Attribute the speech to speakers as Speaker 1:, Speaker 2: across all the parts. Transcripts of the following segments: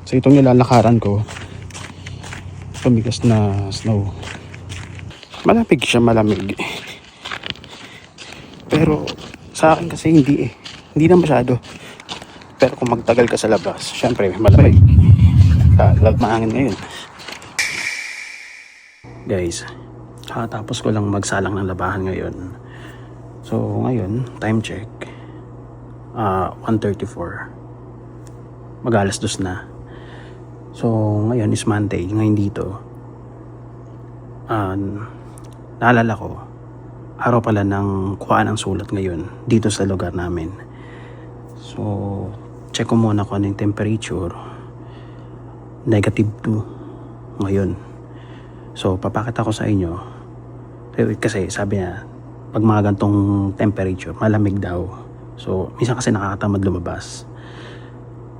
Speaker 1: So itong nilalakaran ko, tumigas na snow. Malamig siya, malamig. Pero sa akin kasi hindi eh. Hindi na masyado. Pero kung magtagal ka sa labas, syempre malamig. Mahangin ngayon. Guys, tapos ko lang magsalang ng labahan ngayon. So ngayon, time check. 1:34. Mag-alas 2 na. So ngayon is Monday. Ngayon dito, naalala ko, araw pala ng kuhaan ng sulat ngayon dito sa lugar namin. So check ko muna kung ano yung temperature. -2 ngayon. So papakita ko sa inyo kasi sabi niya pag mga gantong temperature malamig daw. So minsan kasi nakakatamad lumabas.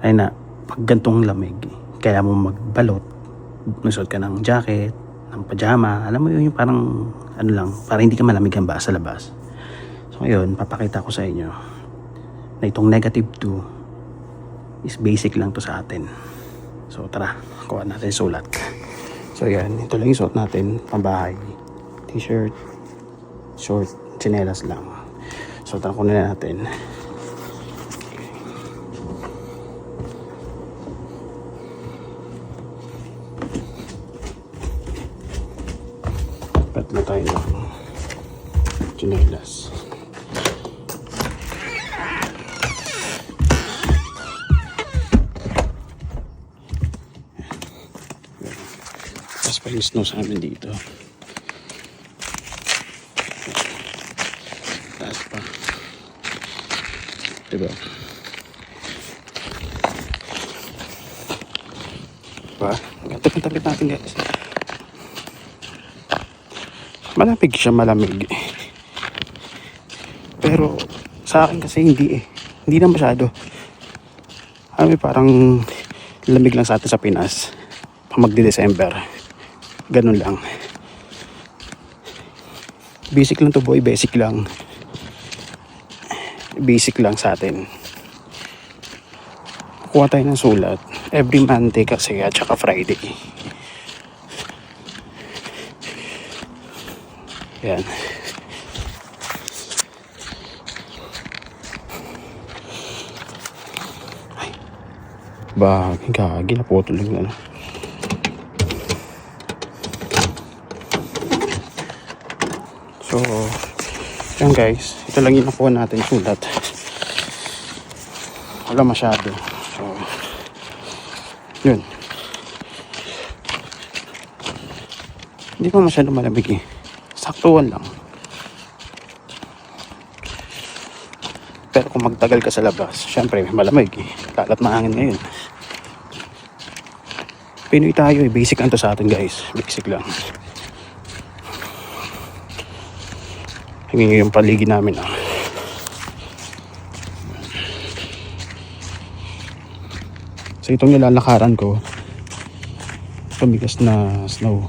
Speaker 1: Ayun na, pag gantong lamig kaya mo magbalot, magsuot ka ng jacket, ng pajama, alam mo yun, yung parang ano lang, para hindi ka malamig ang ba sa labas. So ngayon papakita ko sa inyo na itong -2 is basic lang to sa atin. So tara, kuha natin sulat. So yan, ito lang yung suot natin, pambahay. T-shirt, short, tsinelas lang. So tara, kunin natin. Tatlo tayo ng tsinelas. Tapos pa yung snow sa amin dito. Taas pa. Diba? Diba? Tapit natin guys. Malamig siya, malamig. Pero sa akin kasi hindi eh. Hindi na masyado. Parang lamig lang sa atin sa Pinas. Pag magdi-December. Ganun lang. Basic lang to boy, basic lang. Basic lang sa atin. Kuha tayo ng sulat every Monday kasi at saka Friday. Yan. Ay. Gagi na po tuloy na. So, yan guys. Ito lang yung nakuha natin sulat. Wala masyado. So, yun. Hindi pa masyado malamig eh. Saktuan lang. Pero kung magtagal ka sa labas, syempre malamig eh. Lalo't mahangin ngayon. Pinoy tayo eh. Basic lang to sa atin guys. Basic lang. Hingin yung paligid namin ah. So itong nilalakaran ko, tumigas na snow.